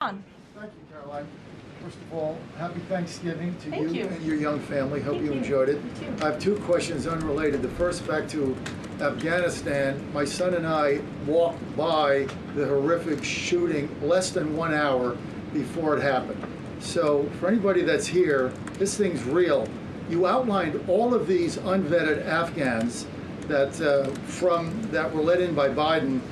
On. Thank you, Caroline. First of all, happy Thanksgiving to Thank you and your young family. Hope you enjoyed it. I have two questions unrelated. The first, back to Afghanistan. My son and I walked by the horrific shooting less than 1 hour before it happened. So for anybody that's here, this thing's real. You outlined all of these unvetted Afghans that that were let in by Biden.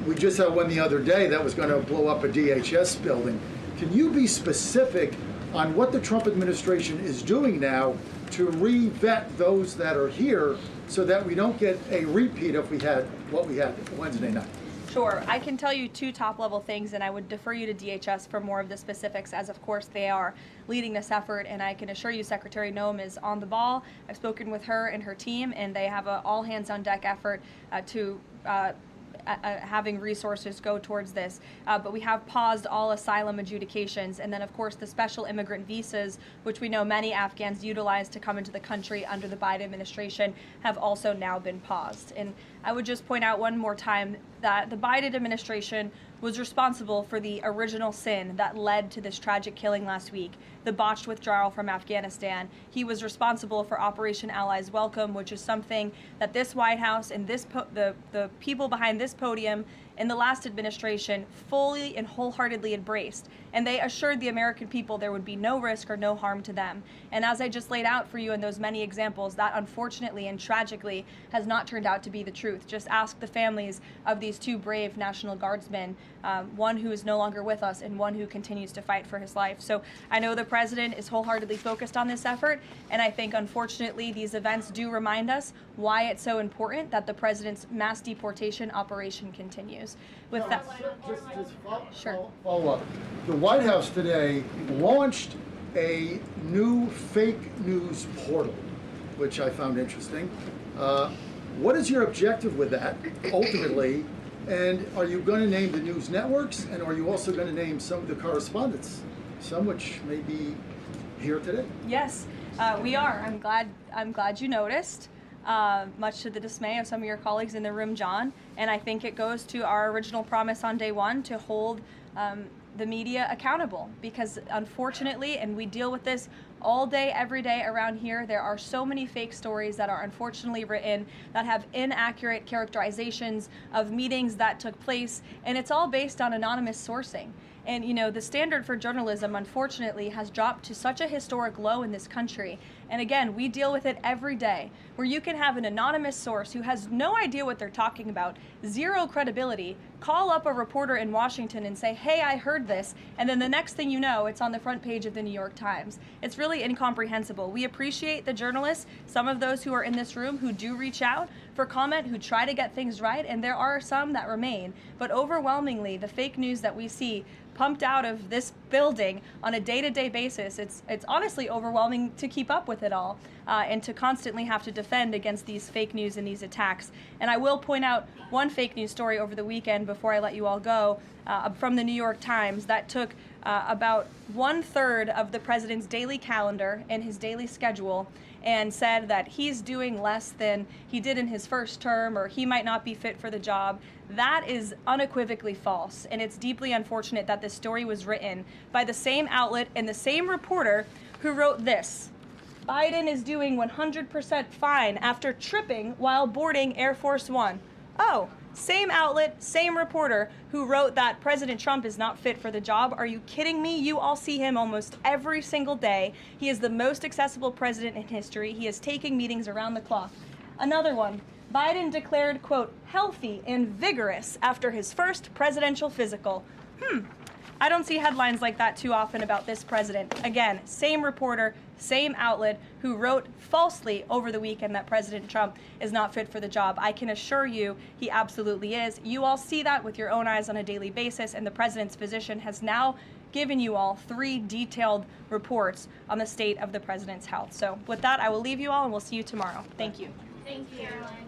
We just had one the other day that was going to blow up a DHS building. Can you be specific on what the Trump administration is doing now to re-vet those that are here so that we don't get a repeat of what we had Wednesday night? Sure. I can tell you two top-level things, and I would defer you to DHS for more of the specifics, as of course they are leading this effort, and I can assure you Secretary Noem is on the ball. I've spoken with her and her team, and they have an all-hands-on-deck effort to having resources go towards this, but we have paused all asylum adjudications, and then of course the special immigrant visas, which we know many Afghans utilize to come into the country under the Biden administration, have also now been paused. And I would just point out one more time that the Biden administration was responsible for the original sin that led to this tragic killing last week, the botched withdrawal from Afghanistan. He was responsible for Operation Allies Welcome, which is something that this White House and the people behind this podium in the last administration fully and wholeheartedly embraced. And they assured the American people there would be no risk or no harm to them. And as I just laid out for you in those many examples, that unfortunately and tragically has not turned out to be the truth. Just ask the families of these two brave National Guardsmen, one who is no longer with us and one who continues to fight for his life. So I know the president is wholeheartedly focused on this effort, and I think unfortunately these events do remind us why it's so important that the president's mass deportation operation continues. With that, follow up. The White House today launched a new fake news portal, which I found interesting. What is your objective with that, ultimately? And are you going to name the news networks, and are you also going to name some of the correspondents, some which may be here today? Yes, we are. I'm glad you noticed. Much to the dismay of some of your colleagues in the room, John. And I think it goes to our original promise on day one to hold the media accountable, because unfortunately, and we deal with this all day, every day around here, there are so many fake stories that are unfortunately written that have inaccurate characterizations of meetings that took place, and it's all based on anonymous sourcing. And you know, the standard for journalism, unfortunately, has dropped to such a historic low in this country. And again, we deal with it every day, where you can have an anonymous source who has no idea what they're talking about, zero credibility, call up a reporter in Washington and say, hey, I heard this, and then the next thing you know, it's on the front page of the New York Times. It's really incomprehensible. We appreciate the journalists, some of those who are in this room who do reach out for comment, who try to get things right, and there are some that remain. But overwhelmingly, the fake news that we see pumped out of this building on a day-to-day basis, it's honestly overwhelming to keep up with it all, and to constantly have to defend against these fake news and these attacks. And I will point out one fake news story over the weekend before I let you all go, from the New York Times that took about 1/3 of the president's daily calendar and his daily schedule and said that he's doing less than he did in his first term, or he might not be fit for the job. That is unequivocally false, and it's deeply unfortunate that this story was written by the same outlet and the same reporter who wrote this: Biden is doing 100% fine after tripping while boarding Air Force One. Oh, same outlet, same reporter who wrote that President Trump is not fit for the job. Are you kidding me? You all see him almost every single day. He is the most accessible president in history. He is taking meetings around the clock. Another one. Biden declared, quote, healthy and vigorous after his first presidential physical. I don't see headlines like that too often about this president. Again, same reporter, same outlet who wrote falsely over the weekend that President Trump is not fit for the job. I can assure you he absolutely is. You all see that with your own eyes on a daily basis, and the president's physician has now given you all 3 detailed reports on the state of the president's health. So with that, I will leave you all, and we'll see you tomorrow. Thank you. Thank you, Caroline.